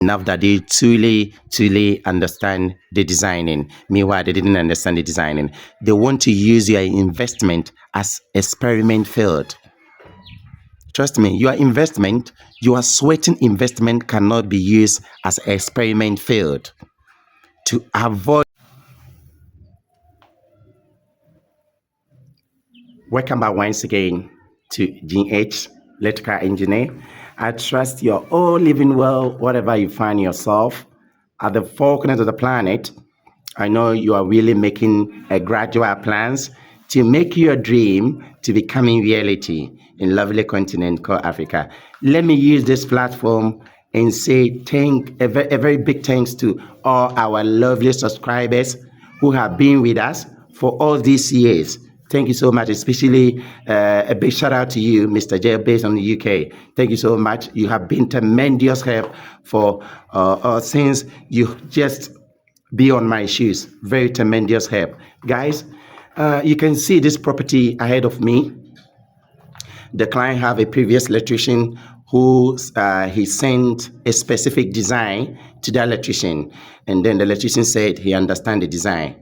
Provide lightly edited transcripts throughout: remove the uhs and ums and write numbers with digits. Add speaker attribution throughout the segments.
Speaker 1: enough that they truly understand the designing. Meanwhile, they didn't understand the designing. They want to use your investment as experiment field. Trust me, your investment, your sweating investment cannot be used as experiment field to avoid. Welcome back once again to GH Electrical Engineer. I trust you're all living well wherever you find yourself at the four corners of the planet. I know you are really making a gradual plans to make your dream to becoming reality in lovely continent called Africa. Let me use this platform and say a very big thanks to all our lovely subscribers who have been with us for all these years. Thank you so much, especially a big shout out to you, Mr. J, based on the UK. Thank you so much. You have been tremendous help for since you just be on my shoes. Very tremendous help. Guys, you can see this property ahead of me. The client have a previous electrician who he sent a specific design to the electrician. And then the electrician said he understand the design.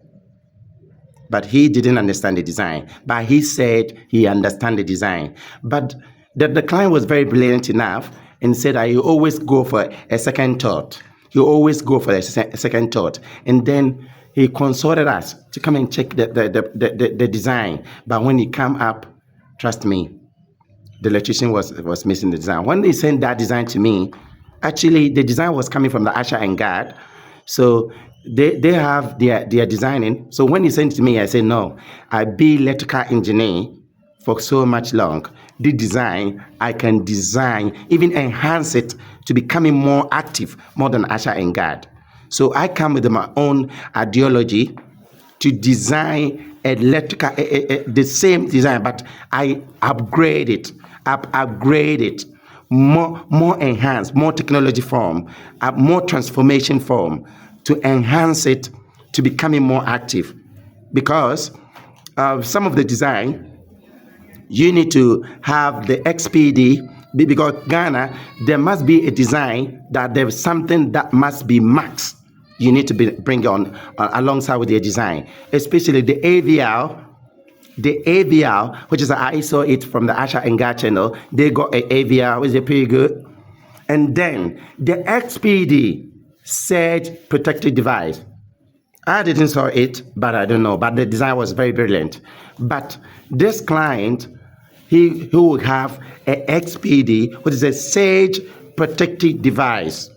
Speaker 1: But he didn't understand the design. But he said he understand the design. But the client was very brilliant enough and said I always go for a second thought. You always go for a second thought. And then he consulted us to come and check the design. But when he come up, trust me, the electrician was missing the design. When they sent that design to me, actually the design was coming from the Usher and Guard. So they have their designing. So when he sent it to me, I said, no, I be electrical engineer for so much long. The design, I can design, even enhance it to becoming more active, more than Usher and Guard. So I come with my own ideology to design electrical, the same design, but I upgrade it, more enhanced, more technology form, more transformation form to enhance it to becoming more active. Because some of the design, you need to have the XPD, because Ghana, there must be a design that there is something that must be maxed. You need to bring on alongside with your design, especially the AVL. The AVL, which is I saw it from the Asha and Gar channel, they got an AVL, which is pretty good. And then the XPD Surge Protective Device. I didn't saw it, but I don't know. But the design was very brilliant. But this client, he will have an XPD, which is a Surge Protective Device.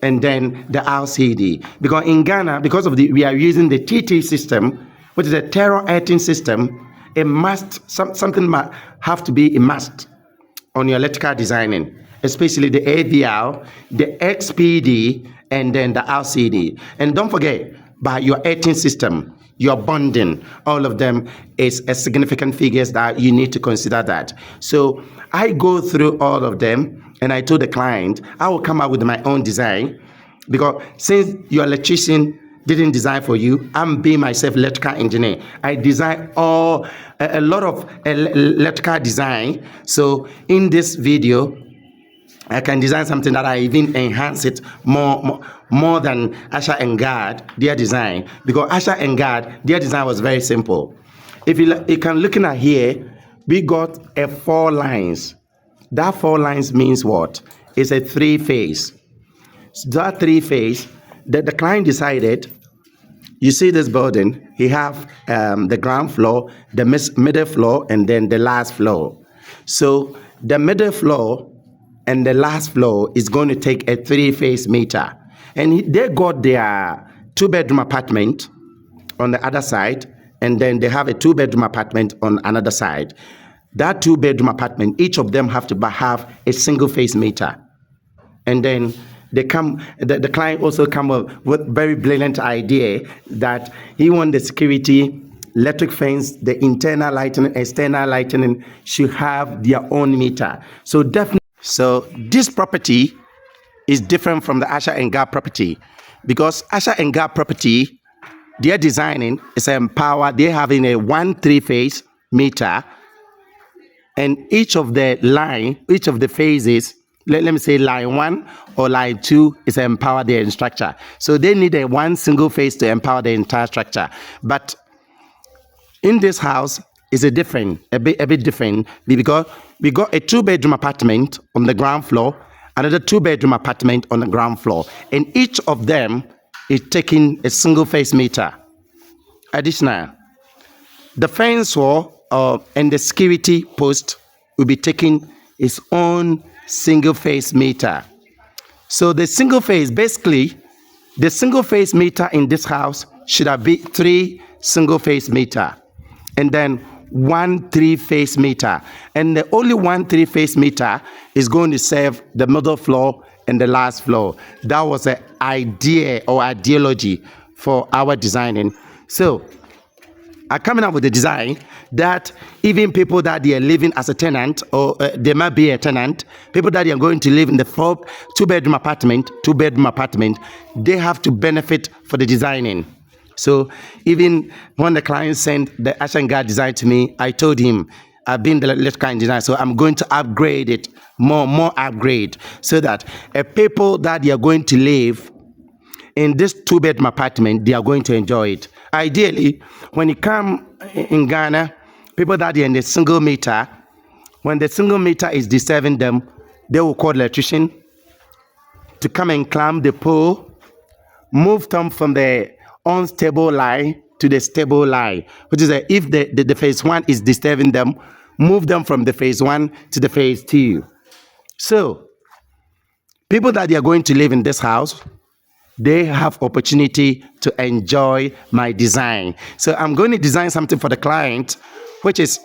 Speaker 1: And then the RCD. Because in Ghana, because of we are using the TT system, which is a terror earthing system, a must, something must have to be a must on your electrical designing, especially the AVL, the XPD, and then the RCD. And don't forget, by your earthing system, your bonding, all of them is a significant figures that you need to consider that. So I go through all of them, and I told the client, I will come up with my own design, because since your electrician didn't design for you, I'm being myself electrical engineer. I design a lot of electrical design. So in this video, I can design something that I even enhance it more than Asher and Guard, their design. Because Asher and Guard, their design was very simple. If you can looking at here, we got a 4 lines. That 4 lines means what? It's a 3-phase. So that 3-phase, the client decided, you see this building, he have the ground floor, the middle floor, and then the last floor. So the middle floor and the last floor is going to take a 3-phase meter. And they got their 2-bedroom apartment on the other side, and then they have a 2-bedroom apartment on another side. That 2-bedroom apartment, each of them have to have a single-phase meter. And then they come, the client also come up with very brilliant idea that he want the security, electric fence, the internal lighting, external lighting should have their own meter. So definitely, so this property is different from the Asher and Gar property, because Asher and Gar property, their designing is empowered. They're having a 1 3-phase meter, and each of the phases, let me say line 1 or line 2 is empower the structure. So they need a one single phase to empower the entire structure. But in this house is a bit different, because we got a 2-bedroom apartment on the ground floor, another 2-bedroom apartment on the ground floor, and each of them is taking a single phase meter. Additional, the fence wall and the security post will be taking its own single phase meter. So the single phase, basically, the single phase meter in this house should have been 3 single phase meter, and then 1 3-phase meter. And the only 1 3-phase meter is going to serve the middle floor and the last floor. That was the idea or ideology for our designing. So are coming up with a design that even people that they are living as a tenant, or they might be a tenant, people that they are going to live in the 2-bedroom apartment, they have to benefit for the designing. So even when the client sent the Action Guard design to me, I told him, I've been the electrical engineer, so I'm going to upgrade it, more upgrade, so that people that they are going to live in this 2-bedroom apartment, they are going to enjoy it. Ideally, when you come in Ghana, people that are in the single meter, when the single meter is disturbing them, they will call the electrician to come and climb the pole, move them from the unstable line to the stable line, which is if the phase 1 is disturbing them, move them from the phase 1 to the phase 2. So people that are going to live in this house, they have opportunity to enjoy my design. So I'm going to design something for the client, which is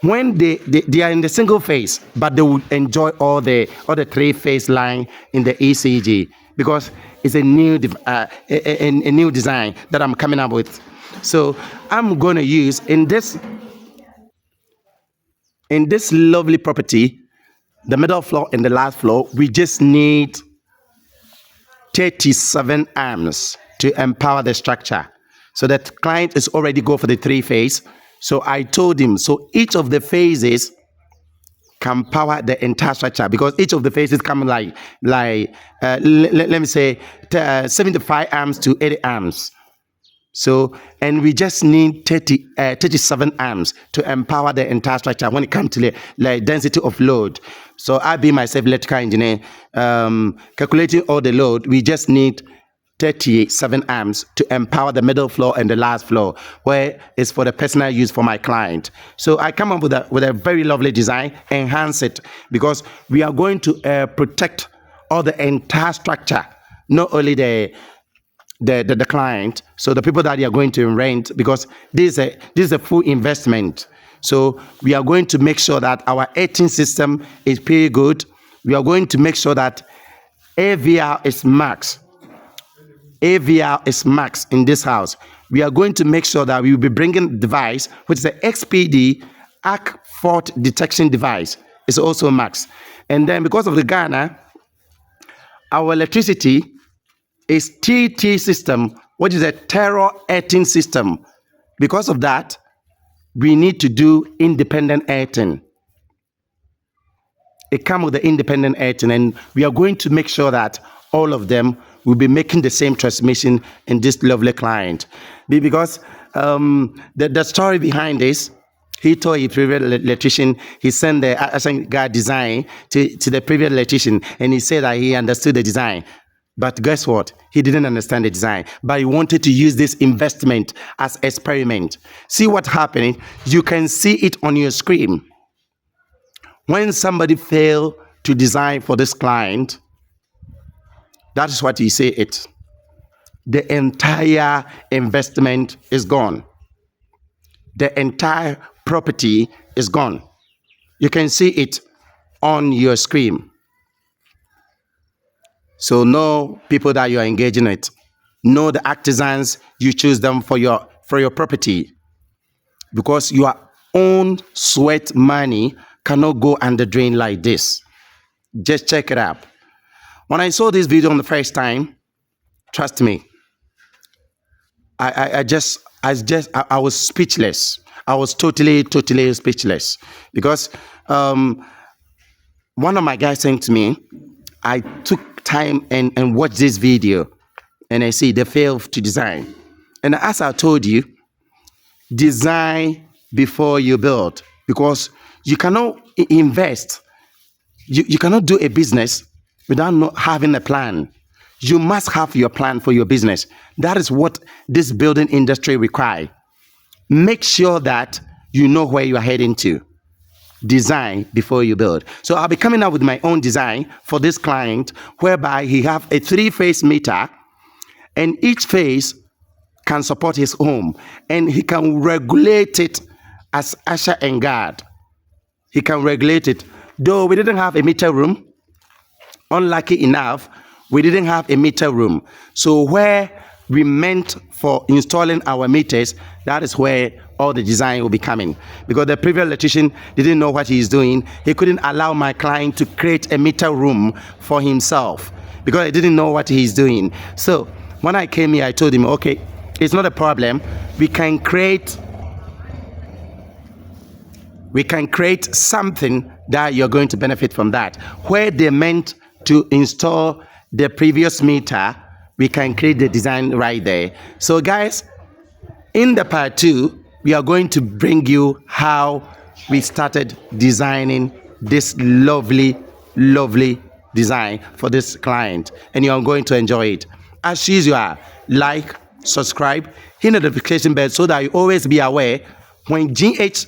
Speaker 1: when they are in the single phase, but they will enjoy all the 3-phase line in the ECG, because it's a new design that I'm coming up with. So I'm going to use in this lovely property, the middle floor and the last floor, we just need 37 arms to empower the structure. So that client is already go for the 3-phase. So I told him, so each of the phases can power the entire structure, because each of the phases come like let me say 75 amps to 80 amps. So, and we just need 37 amps to empower the entire structure when it comes to the density of load. So I be myself electrical engineer, calculating all the load, we just need 37 amps to empower the middle floor and the last floor, where it's for the personal use for my client. So I come up with a very lovely design, enhance it, because we are going to protect all the entire structure, not only the client, so the people that they are going to rent, because this is a full investment. So we are going to make sure that our heating system is pretty good. We are going to make sure that AVR is max. AVR is max in this house. We are going to make sure that we will be bringing a device, which is the XPD arc fault detection device. It's also max. And then because of the Ghana, our electricity is TT system, which is a terror earthing system. Because of that, we need to do independent earthing. It comes with the independent earthing, and we are going to make sure that all of them will be making the same transmission in this lovely client. Because the story behind this, he told his previous electrician, he sent the Action Guard design to the previous electrician, and he said that he understood the design. But guess what? He didn't understand the design, but he wanted to use this investment as experiment. See what's happening? You can see it on your screen. When somebody failed to design for this client, that is what he say it. The entire investment is gone. The entire property is gone. You can see it on your screen. So know people that you are engaging with. Know the artisans you choose them for your property, because your own sweat money cannot go under drain like this. Just check it out. When I saw this video on the first time, trust me, I was speechless. I was totally speechless, because one of my guys saying to me, I took time and watched this video, and I see they failed to design. And as I told you, design before you build, because you cannot invest, you cannot do a business without not having a plan. You must have your plan for your business. That is what this building industry requires. Make sure that you know where you are heading to. Design before you build. So I'll be coming up with my own design for this client, whereby he have a 3-phase meter, and each phase can support his home, and he can regulate it as usher and guard. He can regulate it. Though we didn't have a meter room, unlucky enough, we didn't have a meter room. So where we meant for installing our meters, that is where all the design will be coming. Because the previous electrician didn't know what he's doing. He couldn't allow my client to create a meter room for himself because he didn't know what he's doing. So when I came here, I told him, okay, it's not a problem. We can create something that you're going to benefit from that. Where they meant to install the previous meter, we can create the design right there. So guys, in the part 2, we are going to bring you how we started designing this lovely design for this client, and you're going to enjoy it. As usual, like, subscribe, hit the notification bell so that you always be aware when GH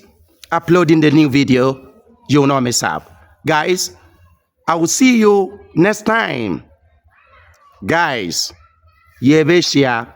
Speaker 1: uploading the new video, you will not miss out. Guys, I will see you next time. Guys, Yeveshia.